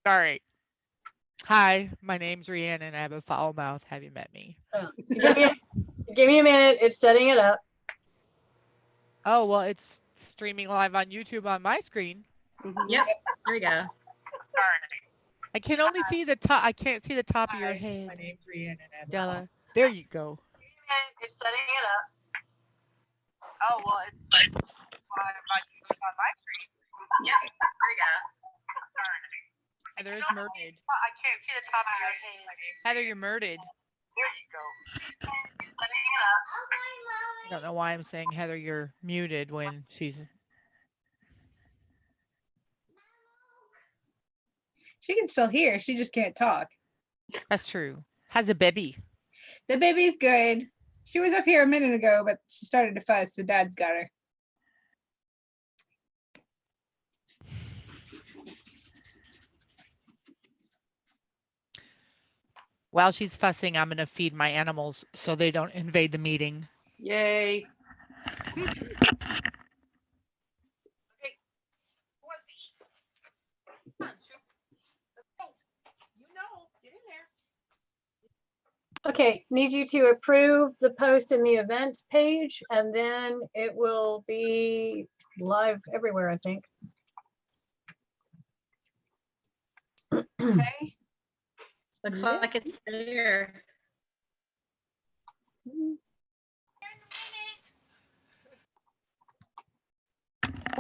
All right. Hi, my name's Rianne and I have a foul mouth. Have you met me? Oh, give me a minute. It's setting it up. Oh, well, it's streaming live on YouTube on my screen. Yep. There we go. I can only see the top. I can't see the top of your Hi, head. my name's Rianne and I have a Della. There you go. Give me a minute. It's setting it up. Oh, well, it's live on YouTube on my screen. Yep. There we go. Heather is murdered. I can't see the top of your head. Heather, you're murdered. There you go. It's setting it up. I don't know why I'm saying Heather, you're muted when she's. She can still hear. She just can't talk. That's true. How's a baby? The baby's good. She was up here a minute ago, but she started to fuss, so Dad's got her. While she's fussing, I'm going to feed my animals so they don't invade the meeting. Yay. Okay, need you to approve the post in the events page, and then it will be live everywhere, I think. Okay. Looks Yeah. like it's there.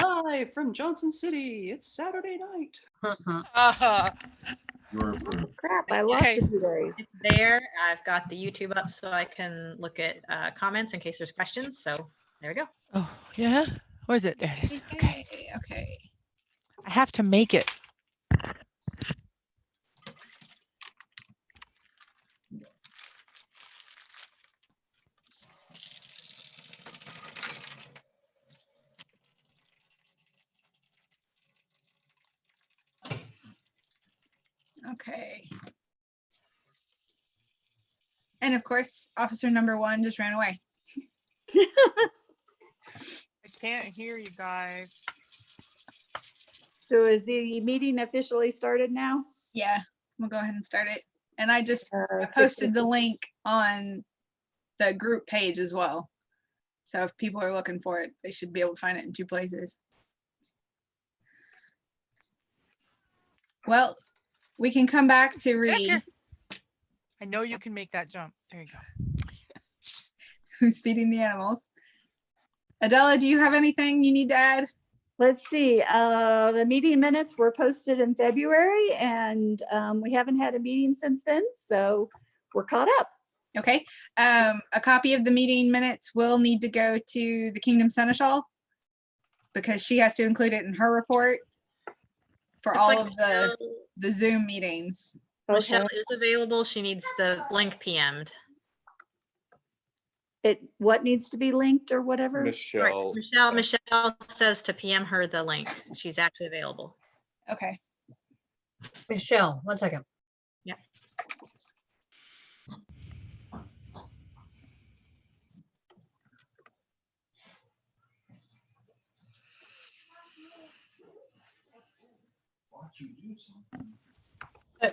Live from Johnson City. It's Saturday night. You're approved. Crap, I lost Okay. a few days. It's there. I've got the YouTube up so I can look at comments in case there's questions. So there we go. Oh, yeah? Where's it? There it is. Okay. Okay. I have to make it. Okay. And of course, officer number 1 just ran away. I can't hear you guys. So is the meeting officially started now? Yeah, we'll go ahead and start it. And I just Uh, posted the 6:50. link on the group page as well. So if people are looking for it, they should be able to find it in 2 places. Well, we can come back to Get up read here. I know you can make that jump. There you go. who's feeding the animals. Adela, do you have anything you need to add? Let's see, the meeting minutes were posted in February and we haven't had a meeting since then, so we're caught up. Okay. A copy of the meeting minutes will need to go to the Kingdom Seneschal because she has to include it in her report for Looks all like of the Zoom meetings. Michelle is available. She needs the link PM'd. What needs to be linked or whatever? Michelle. Right. Michelle says to PM her the link. She's actually available. Okay. Michelle, 1 second. Yeah. Uh,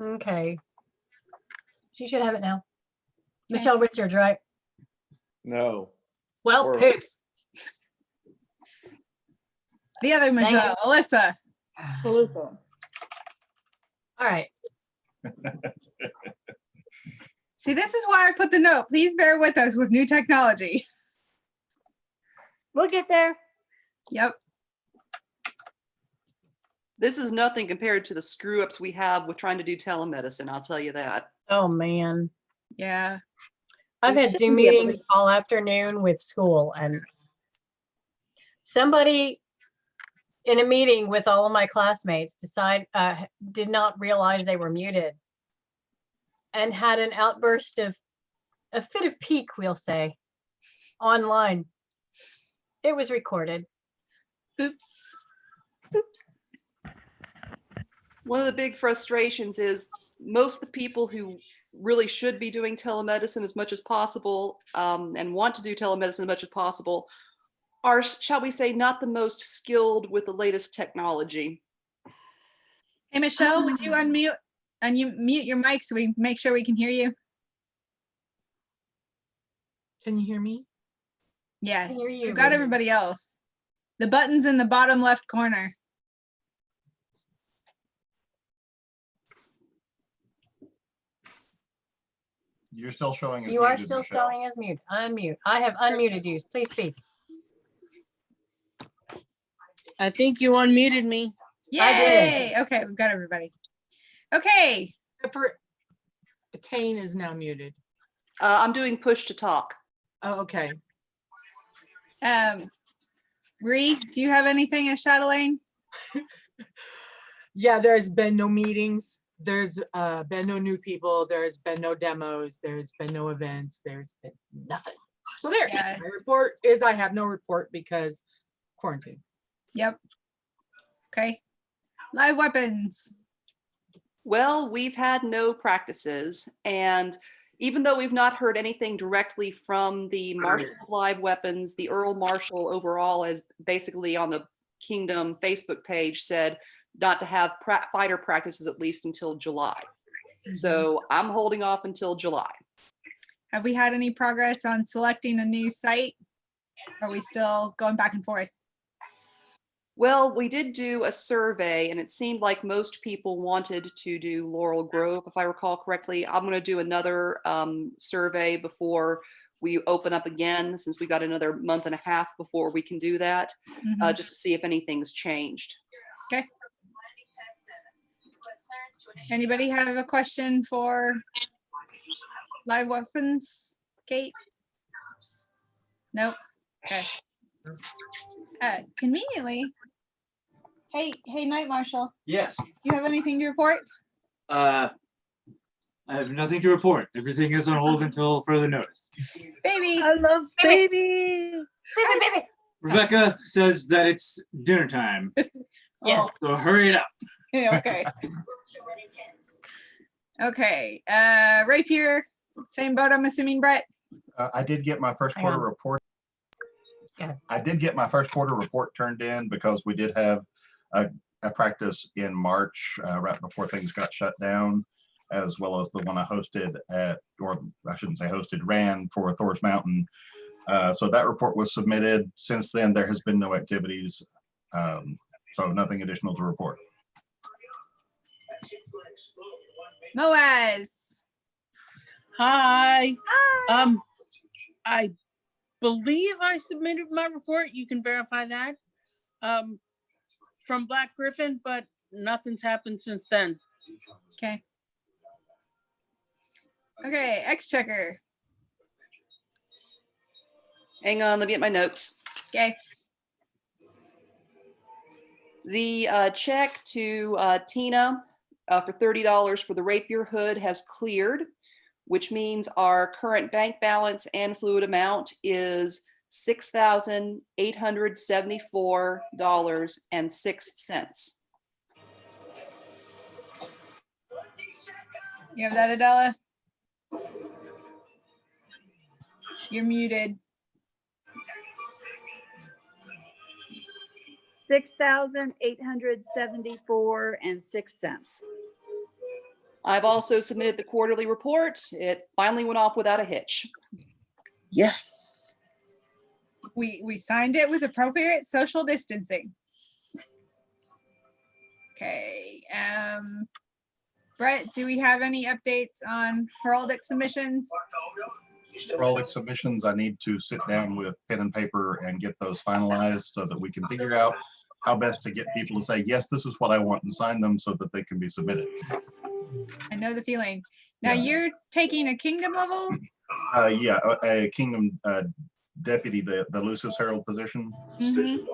Okay. She should have it now. Okay. Michelle Richards, right? No. Well, Or- poops. The other Thank Michelle, Alyssa. Melissa. All right. See, this is why I put the note. Please bear with us with new technology. We'll get there. Yep. This is nothing compared to the screw ups we have with trying to do telemedicine. I'll tell you that. Oh, man. Yeah. I've We had should Zoom be able to- meetings all afternoon with school, and somebody in a meeting with all of my classmates did not realize they were muted and had an outburst of a fit of pique, we'll say, online. It was recorded. Oops. Oops. One of the big frustrations is most of the people who really should be doing telemedicine as much as possible and want to do telemedicine as much as possible are, shall we say, not the most skilled with the latest technology. Hey, Michelle, would you unmute and you mute your mic so we make sure we can hear you? Can you hear me? Yeah, Hear you, you've got baby. everybody else. The button's in the bottom left corner. You're still showing as You are muted, still Michelle. showing as mute. Unmute. I have unmuted you. Please speak. I think you unmuted me. I did. Yay! Okay, we've got everybody. Okay, Except for Tane is now muted. I'm doing push to talk. Oh, okay. Ree, do you have anything at Chatelaine? Yeah, there's been no meetings. There's been no new people. There's been no demos. There's been no events. There's been nothing. So there, Yeah. my report is I have no report because quarantine. Yep. Okay. Live weapons. Well, we've had no practices, and even though we've not heard anything directly from the Marshal of Live Weapons, the Earl Marshal overall has basically on the Kingdom Facebook page said not to have fighter practices at least until July. So I'm holding off until July. Have we had any progress on selecting a new site? Are we still going back and forth? Well, we did do a survey and it seemed like most people wanted to do Laurel Grove, if I recall correctly. I'm going to do another survey before we open up again, since we got another month and a half before we can do that, just to see if anything's changed. Okay. Anybody have a question for live weapons? Kate? Nope. Okay. Conveniently. Hey, Night Marshal, Yes, do you have anything to report? I have nothing to report. Everything is on hold until further notice. Baby. I love baby. Baby. Rebecca says that it's dinner time, Yes. so hurry it up. Okay. Okay. Rapier, same boat, I'm assuming, Brett. I did get my first Hang quarter on. report. Yeah. I did get my first quarter report turned in because we did have a practice in March, right before things got shut down, as well as the one I hosted at, or I shouldn't say hosted, ran for Thor's Mountain. So that report was submitted. Since then, there has been no activities. So nothing additional to report. Moaz. Hi. Hi. I believe I submitted my report. You can verify that. From Black Griffin, but nothing's happened since then. Okay. Okay, Exchequer. Hang on, let me get my notes. Okay. The check to Tina for $30 for the rapier hood has cleared, which means our current bank balance and fluid amount is $6,874.06. You have that, Adela? You're muted. 6,874.06. I've also submitted the quarterly report. It finally went off without a hitch. Yes. We signed it with appropriate social distancing. Okay. Brett, do we have any updates on heraldic submissions? Heraldic submissions, I need to sit down with pen and paper and get those finalized so that we can figure out how best to get people to say, yes, this is what I want, and sign them so that they can be submitted. I know the feeling. Now Yeah. you're taking a kingdom level? Yeah, a kingdom deputy, the Lucis Herald position. Mhm.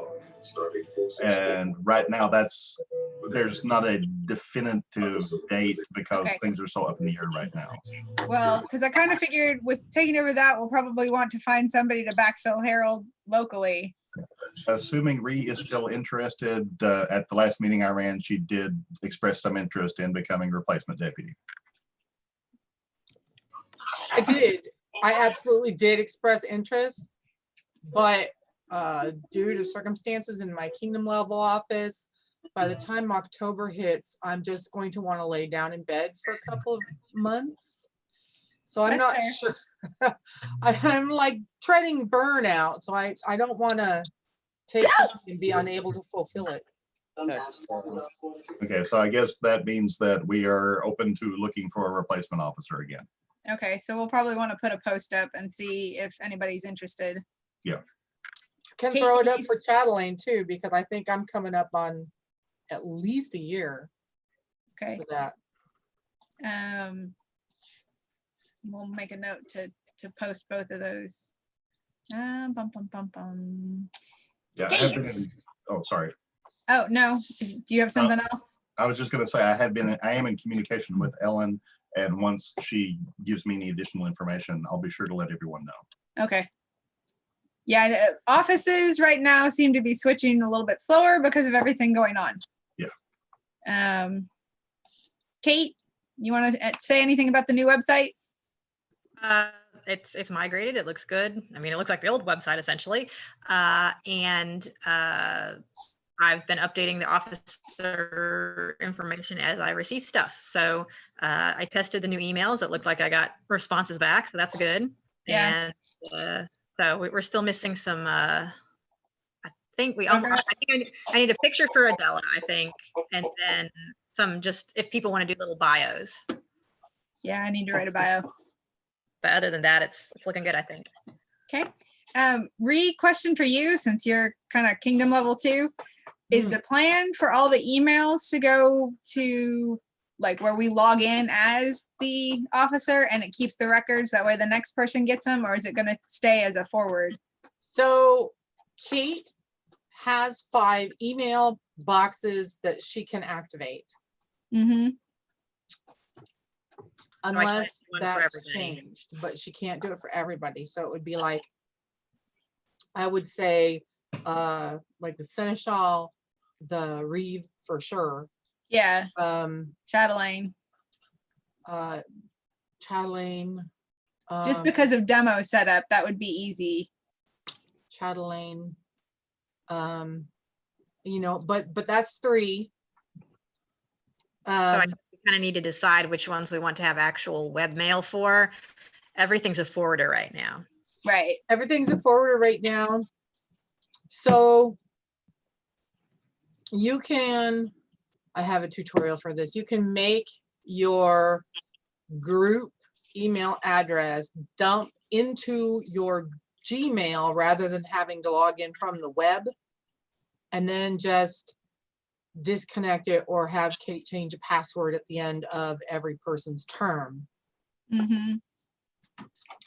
And right now that's there's not a definitive date because Okay. things are so up in the air right now. Well, because I kind of figured with taking over that, we'll probably want to find somebody to backfill Harold locally. Assuming Ree is still interested, at the last meeting I ran, she did express some interest in becoming replacement deputy. I did. I absolutely did express interest, but due to circumstances in my kingdom level office, by the time October hits, I'm just going to want to lay down in bed for a couple of months. So I'm not That's sure. I'm like treading burnout, so I don't want to take something and be unable to fulfill it. Okay, so I guess that means that we are open to looking for a replacement officer again. Okay, so we'll probably want to put a post up and see if anybody's interested. Can Kate, throw it you up need- for Chatelaine too, because I think I'm coming up on at least a year Okay. for that. We'll make a note to post both of those. Bum, bum, bum, bum. Yeah, I have been oh, sorry. Oh, no. Do you have something else? I was just gonna say, I am in communication with Ellen, and once she gives me any additional information, I'll be sure to let everyone know. Okay. Yeah, offices right now seem to be switching a little bit slower because of everything going on. Yeah. Kate, you want to say anything about the new website? It's migrated. It looks good. I mean, it looks like the old website essentially. I've been updating the officer information as I receive stuff. So I tested the new emails. It looked like I got responses back, so that's good. Yeah. And so we're still missing some. I think Progress? I need a picture for Adela, I think, and then some just if people want to do little bios. Yeah, I need to write a bio. But other than that, it's looking good, I think. Okay. Ree, question for you, since you're kind of kingdom level too. Is the plan for all the emails to go to like where we log in as the officer and it keeps the records that way the next person gets them, or is it going to stay as a forward? So Kate has 5 email boxes that she can activate Mm-hmm. unless one for that's everybody. changed, but she can't do it for everybody. So it would be like, I would say, like the Seneschal, the Reeve for sure. Yeah, Chatelaine. Chatelaine. Just because of demo setup, that would be easy. Chatelaine. You know, but that's 3. So I think we kind of need to decide which ones we want to have actual webmail for. Everything's a forwarder right now. Right. Everything's a forwarder right now. So you can, I have a tutorial for this. You can make your group email address dump into your Gmail rather than having to log in from the web, and then just disconnect it or have Kate change a password at the end of every person's term. Mm-hmm.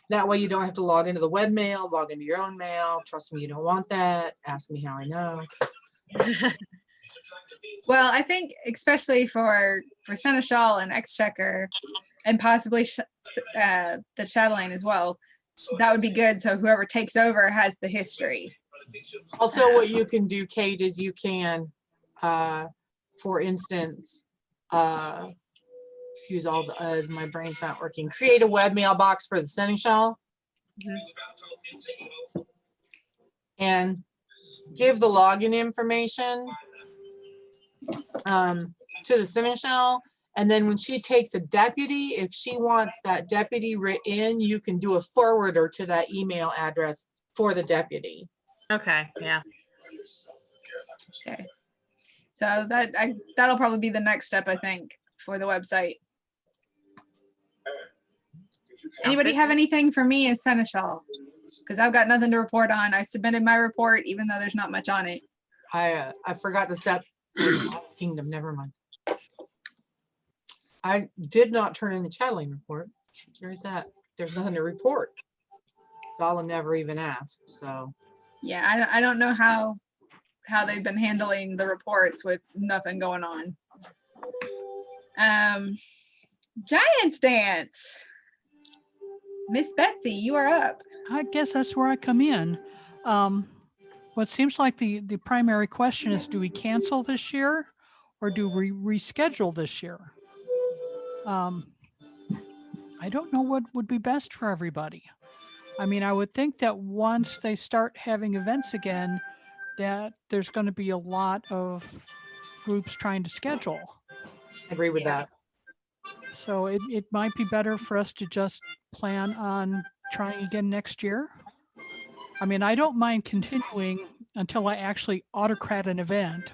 That way you don't have to log into the webmail, log into your own mail. Trust me, you don't want that. Ask me how I know. Well, I think especially for Seneschal and Exchequer and possibly the Chatelaine as well, that would be good. So whoever takes over has the history. Also, what you can do, Kate, is you can, for instance, excuse all the uhs, my brain's not working. Create a webmail box for the Seneschal and give the login information to the Seneschal. And then when she takes a deputy, if she wants that deputy written, you can do a forwarder to that email address for the deputy. Okay, yeah. Okay. So that'll probably be the next step, I think, for the website. Anybody good. have anything for me as Seneschal? Because I've got nothing to report on. I submitted my report, even though there's not much on it. I forgot to set kingdom, never mind. I did not turn in the Chatelaine report. There's that. There's nothing to report. Dala never even asked, so. Yeah, I don't know how how they've been handling the reports with nothing going on. Giants dance. Miss Betsy, you are up. I guess that's where I come in. What seems like the primary question is, do we cancel this year or do we reschedule this year? I don't know what would be best for everybody. I mean, I would think that once they start having events again, that there's going to be a lot of groups trying to schedule. I agree with that. So it might be better for us to just plan on trying again next year. I mean, I don't mind continuing until I actually autocrat an event,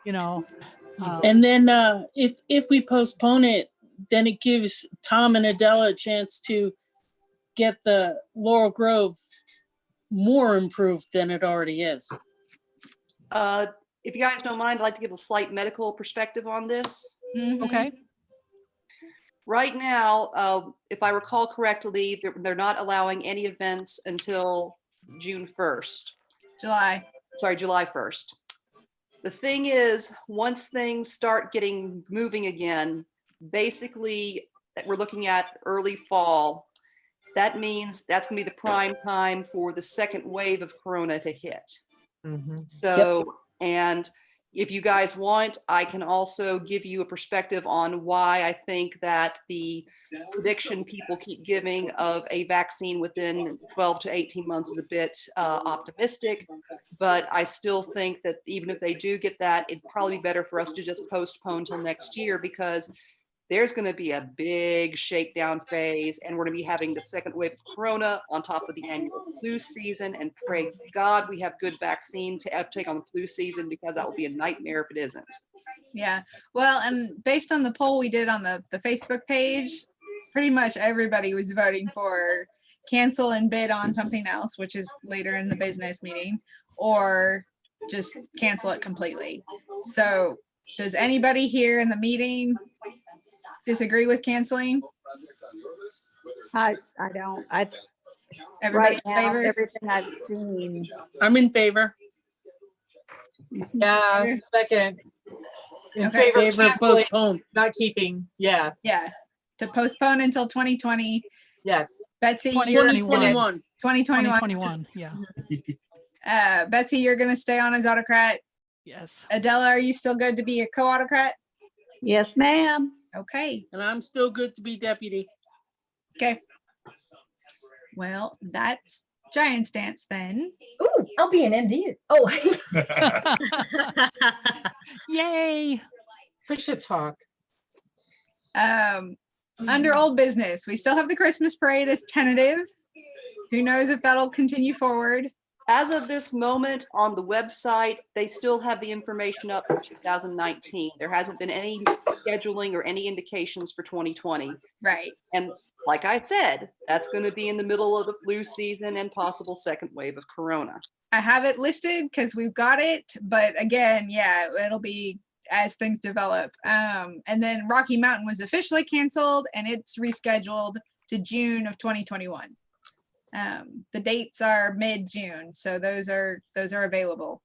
you know. And then if we postpone it, then it gives Tom and Adela a chance to get the Laurel Grove more improved than it already is. If you guys don't mind, I'd like to give a slight medical perspective on this. Okay. Right now, if I recall correctly, they're not allowing any events until June 1st. July 1st. The thing is, once things start getting moving again, basically we're looking at early fall. That means that's going to be the prime time for the second wave of Corona to hit. So, and if you guys want, I can also give you a perspective on why I think that the prediction people keep giving of a vaccine within 12 to 18 months is a bit optimistic. But I still think that even if they do get that, it'd probably be better for us to just postpone till next year, because there's going to be a big shakedown phase, and we're going to be having the second wave of Corona on top of the annual flu season. And pray God we have good vaccine to uptake on the flu season, because that will be a nightmare if it isn't. Yeah. Well, and based on the poll we did on the Facebook page, pretty much everybody was voting for cancel and bid on something else, which is later in the business meeting, or just cancel it completely. So does anybody here in the meeting disagree with canceling? I don't. Everybody Right in now, favor? everything I've seen. I'm in favor. Yeah, second. In Okay. favor of Favor of canceling, postpone. not keeping. Yeah, Yeah. To postpone until 2020. yes. Betsy, you're 2021. 2021. 2021, yeah. Betsy, you're going to stay on as autocrat. Yes. Adela, are you still good to be a co-autocrat? Yes, ma'am. Okay. And I'm still good to be deputy. Okay. Well, that's Giants dance then. Ooh, I'll be an MD. Oh, Yay. We should talk. Under old business, we still have the Christmas parade as tentative. Who knows if that'll continue forward? As of this moment on the website, they still have the information up for 2019. There hasn't been any scheduling or any indications for 2020. Right. And like I said, that's going to be in the middle of the flu season and possible second wave of Corona. I have it listed because we've got it, but again, yeah, it'll be as things develop. And then Rocky Mountain was officially canceled and it's rescheduled to June of 2021. The dates are mid-June, so those are available.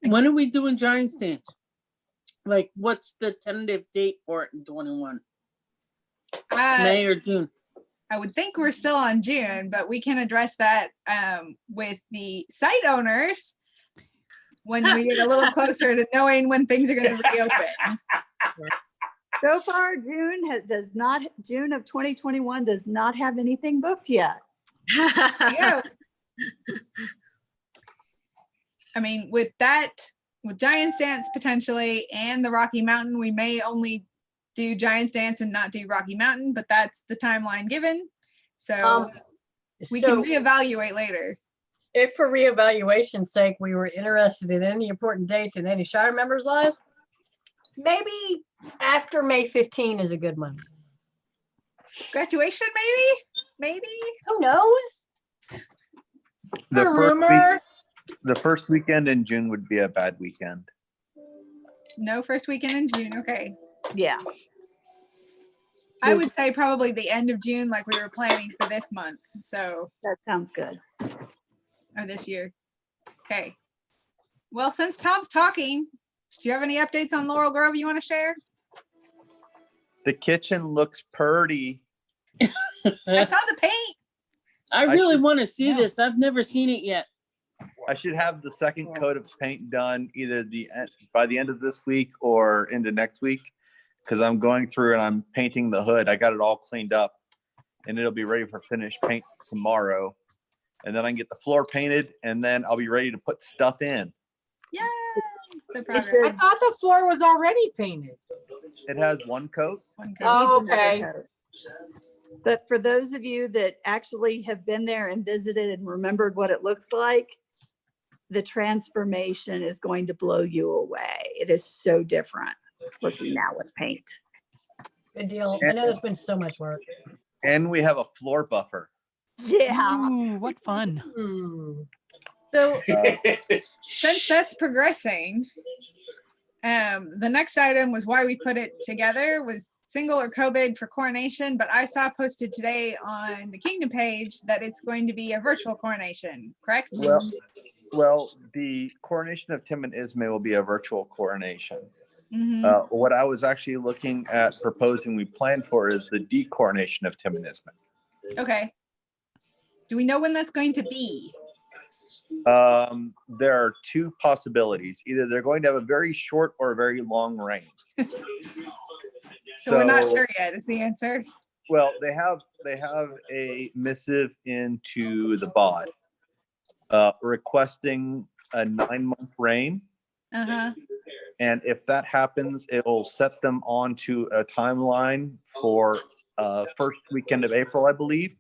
When are we doing Giants dance? Like, what's the tentative date for it in 21? May or June? I would think we're still on June, but we can address that with the site owners when we get a little closer to knowing when things are going to reopen. So far, June of 2021 does not have anything booked yet. Yeah. I mean, with Giants dance potentially and the Rocky Mountain, we may only do Giants dance and not do Rocky Mountain, but that's the timeline given. So we can reevaluate later. If for reevaluation's sake, we were interested in any important dates in any Shire members' lives, maybe after May 15 is a good one. Graduation, maybe? Who knows? The first weekend in June would be a bad weekend. No first weekend in June. Okay. Yeah. I would say probably the end of June, like we were planning for this month. So that sounds good. Or this year. Okay. Well, since Tom's talking, do you have any updates on Laurel Grove you want to share? The kitchen looks purty. I saw the paint. I really should- want to see yeah. this. I've never seen it yet. I should have the second coat of paint done either by the end of this week or into next week, because I'm going through and I'm painting the hood. I got it all cleaned up, and it'll be ready for finished paint tomorrow. And then I can get the floor painted, and then I'll be ready to put stuff in. Yay! So proud of I thought the floor was already painted. It has one coat. one Oh, Needs another okay. coat. But for those of you that actually have been there and visited and remembered what it looks like, the transformation is going to blow you away. It is so different looking now with paint. Good deal. I know there's been so much work. And we have a floor buffer. Yeah. Ooh, what fun. Hmm. So since that's progressing, the next item was why we put it together was single or co-bid for coronation, but I saw posted today on the Kingdom page that it's going to be a virtual coronation, correct? Well, the coronation of Tim and Ismay will be a virtual coronation. Mhm. What I was actually looking at proposing we plan for is the decoronation of Tim and Ismay. Okay. Do we know when that's going to be? There are two possibilities. Either they're going to have a very short or a very long reign. So we're not So- sure yet is the answer. Well, they have a missive into the bod requesting a 9-month reign. Uh-huh. And if that happens, it will set them onto a timeline for first weekend of April, I believe,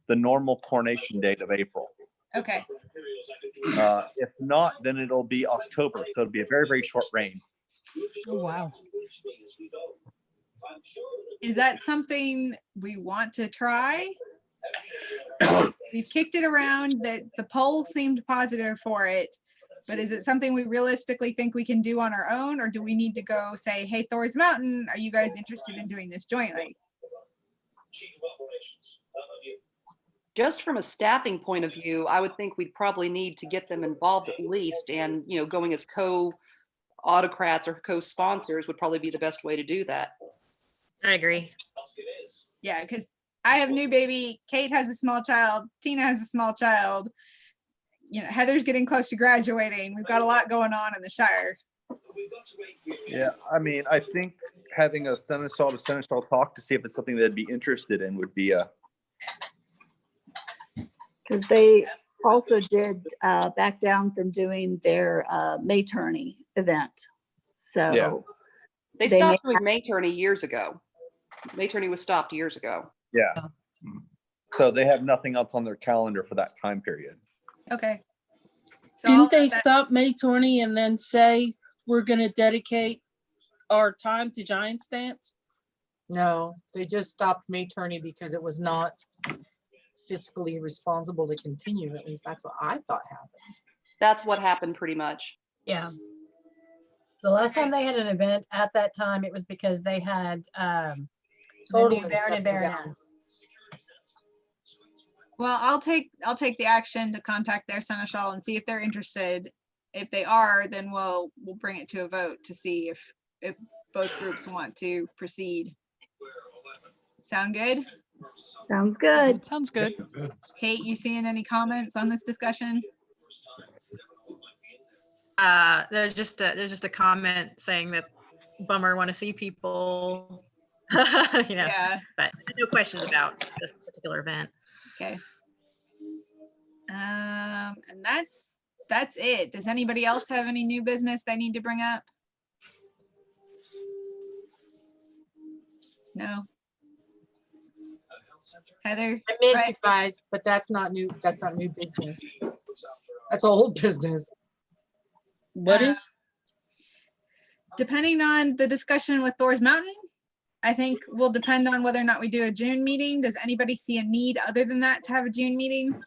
the normal coronation date of April. Okay. If not, then it'll be October. So it'll be a very, very short reign. Oh, wow. Is that something we want to try? We've kicked it around that the poll seemed positive for it, but is it something we realistically think we can do on our own, or do we need to go say, hey, Thor's Mountain, are you guys interested in doing this jointly? Just from a staffing point of view, I would think we'd probably need to get them involved at least, and, you know, going as co-autocrats or co-sponsors would probably be the best way to do that. I agree. Yeah, because I have new baby, Kate has a small child, Tina has a small child. You know, Heather's getting close to graduating. We've got a lot going on in the Shire. Yeah, I mean, I think having a Seneschal to Seneschal talk to see if it's something they'd be interested in would be a. Because they also did back down from doing their May tourney event. So Yeah. They They stopped may doing May tourney years ago. May tourney was stopped years ago. Yeah. So they have nothing else on their calendar for that time period. Okay. So I'll Didn't they add that- stop May tourney and then say we're going to dedicate our time to Giants dance? No, they just stopped May tourney because it was not fiscally responsible to continue. At least that's what I thought happened. That's what happened pretty much. Yeah. The last time they had an event at that time, it was because they had the Totally new Baron and stepping down. Baroness. Well, I'll take the action to contact their seneschal and see if they're interested. If they are, then we'll bring it to a vote to see if both groups want to proceed. Sound good? sounds good. Sounds good. Kate, you seeing any comments on this discussion? There's just a comment saying that bummer want to see people, Yeah. but no questions about this particular event. Okay. And that's it. Does anybody else have any new business they need to bring up? No. Heather? I miss Right. you guys, but that's not new. That's not new business. That's old business. What is? Depending on the discussion with Thor's Mountain, I think will depend on whether or not we do a June meeting. Does anybody see a need other than that to have a June meeting?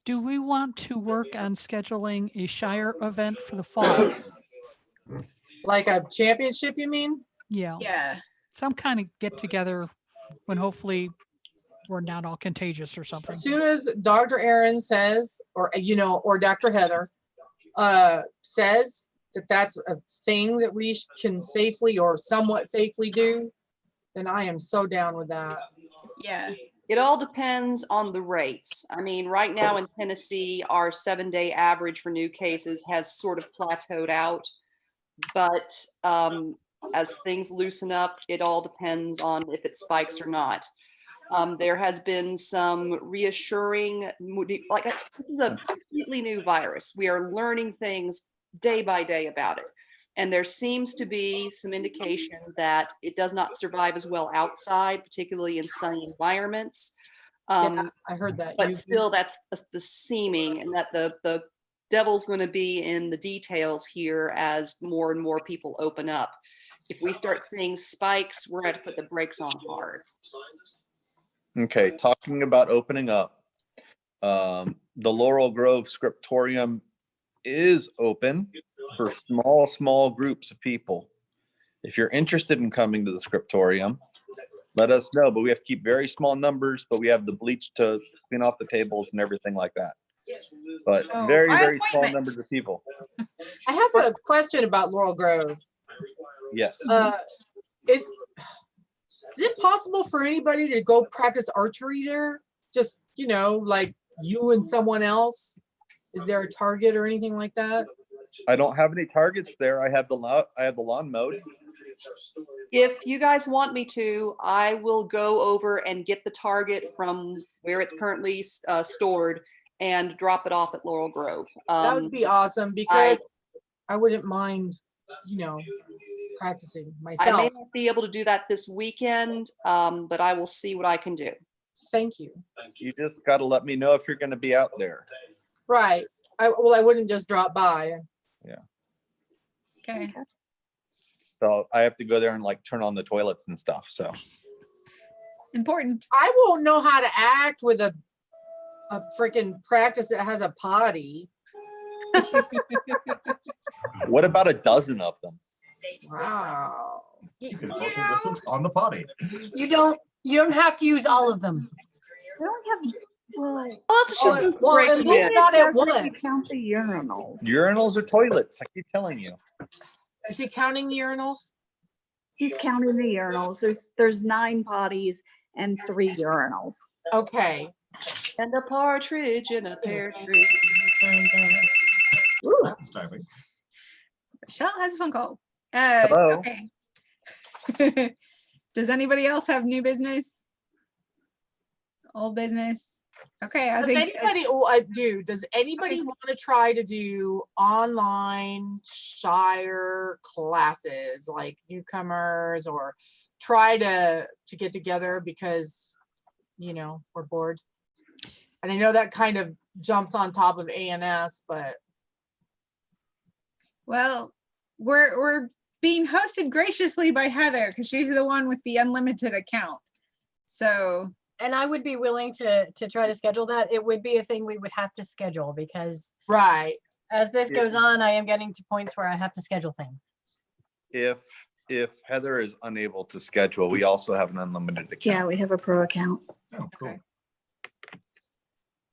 Do we want to work on scheduling a Shire event for the fall? Like a championship, you mean? Yeah, Yeah. some kind of get together when hopefully we're not all contagious or something. As soon as Dr. Aaron says, or or Dr. Heather, says that that's a thing that we can safely or somewhat safely do, then I am so down with that. Yeah. It all depends on the rates. I mean, right now in Tennessee, our 7-day average for new cases has sort of plateaued out. But as things loosen up, it all depends on if it spikes or not. There has been some reassuring, like this is a completely new virus. We are learning things day by day about it. And there seems to be some indication that it does not survive as well outside, particularly in sunny environments. Yeah, I heard that. But still, that's the seeming, and that the devil's going to be in the details here as more and more people open up. If we start seeing spikes, we're going to put the brakes on hard. Okay, talking about opening up, the Laurel Grove Scriptorium is open for small groups of people. If you're interested in coming to the Scriptorium, let us know, but we have to keep very small numbers, but we have the bleach to clean off the tables and everything like that. But So, very by small appointment. numbers of people. I have a question about Laurel Grove. Yes. Is it possible for anybody to go practice archery there? Just, you know, like you and someone else? Is there a target or anything like that? I don't have any targets there. I have the lawn mowed. If you guys want me to, I will go over and get the target from where it's currently stored and drop it off at Laurel Grove. That would be awesome, because I wouldn't mind, you know, practicing I may myself. not be able to do that this weekend, but I will see what I can do. Thank you. You just got to let me know if you're going to be out there. Right. I wouldn't just drop by. Yeah. Okay. So I have to go there and like turn on the toilets and stuff. So Important. I won't know how to act with a freaking practice that has a potty. what about a dozen of them? Wow. You can social distance on the potty. You don't have to use all of them. We don't have, well, Well, at least not at once. count the urinals. Urinals or toilets? I keep telling you. Is he counting urinals? He's counting the urinals. There's 9 potties and 3 urinals. Okay. And a partridge in a pear tree. That was timing. Michelle has a phone call. Hello. Okay. Does anybody else have new business? Old business? Okay, I think does anybody want to try to do online Shire classes, like newcomers, or try to get together because, you know, we're bored? And I know that kind of jumps on top of ANS, but well, we're being hosted graciously by Heather because she's the one with the unlimited account. So, and I would be willing to try to schedule that. It would be a thing we would have to schedule, because right as this goes on, I am getting to points where I have to schedule things. If Heather is unable to schedule, we also have an unlimited account. Yeah, we have a pro account. Oh, cool. Okay.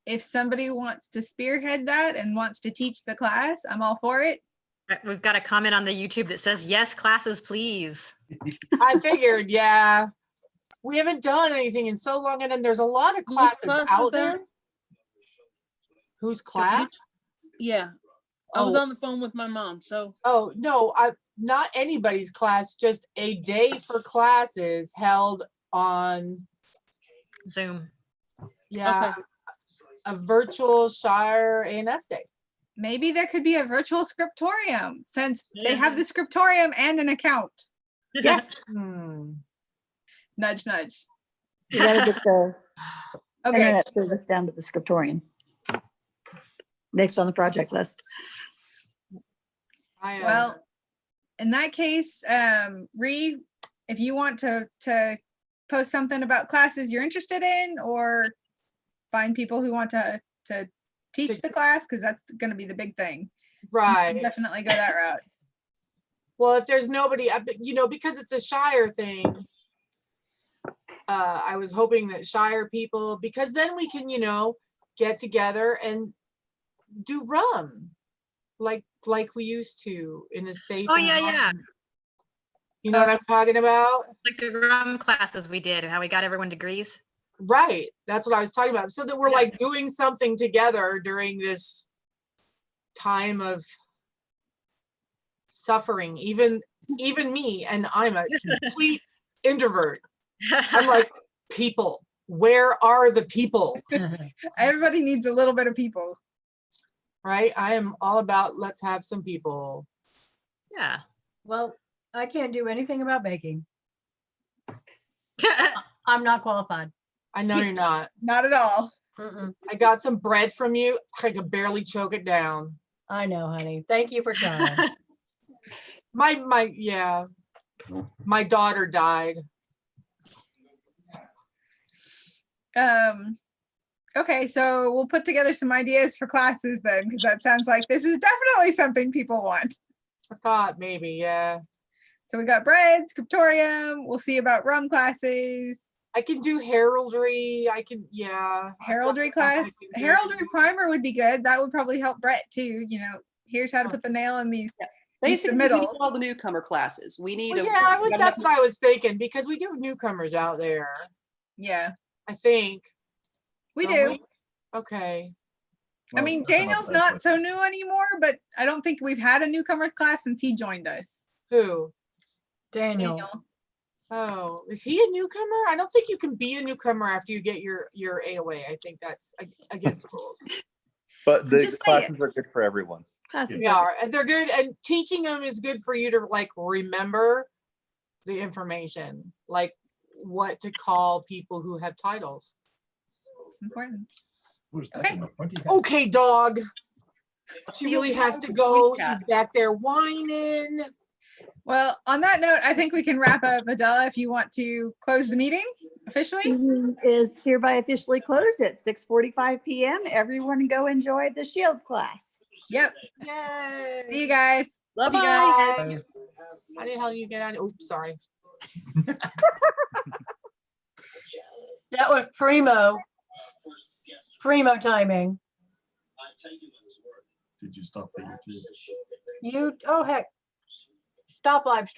If somebody wants to spearhead that and wants to teach the class, I'm all for it. We've got a comment on the YouTube that says, yes, classes, please. I figured, yeah, we haven't done anything in so long, and then there's a lot of classes class was out that? there. Whose class? Yeah, I was on the phone with my mom, so. Oh, no, not anybody's class, just a day for classes held on, Zoom. yeah, a virtual Shire ANS day. Maybe there could be a virtual scriptorium, since they have the scriptorium and an account. Yes. Nudge, nudge. You gotta get the Okay. internet service down to the scriptorium. Next on the project list. Well, in that case, Ree, if you want to post something about classes you're interested in, or find people who want to teach the class, because that's going to be the big thing. Right. Definitely go that route. Well, if there's nobody, you know, because it's a Shire thing, I was hoping that Shire people, because then we can, you know, get together and do rum. like we used to in a safe. Oh, yeah, yeah. environment. You know what I'm talking about? Like the rum classes we did, how we got everyone degrees. Right. That's what I was talking about. So that we're like doing something together during this time of suffering. Even me, and I'm a complete introvert. I'm like, people, where are the people? Everybody needs a little bit of people. Right? I am all about let's have some people. Yeah. Well, I can't do anything about baking. I'm not qualified. I know you're not. Not at all. Mm-mm. I got some bread from you. I could barely choke it down. I know, honey. Thank you for trying. My daughter died. Okay, so we'll put together some ideas for classes then, because that sounds like this is definitely something people want. I thought maybe, yeah. So we got bread, scriptorium. We'll see about rum classes. I can do heraldry. I can, yeah. Heraldry class. Heraldry primer would be good. That would probably help Brett too. You know, here's how to put the nail in these. Basically, we need submittals. all the newcomer classes. We need Well, a. yeah, that's what I was thinking, because we do have newcomers out there. Yeah, I think. we Don't do. we? Okay. I mean, Daniel's not so new anymore, but I don't think we've had a newcomer class since he joined us. Who? Daniel. Oh, is he a newcomer? I don't think you can be a newcomer after you get your AOA. I think that's against the rules. But the Just say classes are good for everyone. Classes They are, and they're good. And teaching them is good for you to like remember the information, like what to call people who have titles. It's important. Okay. Okay, dog. She Feel really you has have to to go. point at. She's back there whining. Well, on that note, I think we can wrap up. Adela, if you want to close the meeting officially. Meeting is hereby officially closed at 6:45 p.m. Everyone go enjoy the shield class. Yep. Yay. See you guys. Love you Bye. guys. How the hell you get on? Oops, sorry. That was primo timing. Did you stop the YouTube? Oh heck. Stop live stream.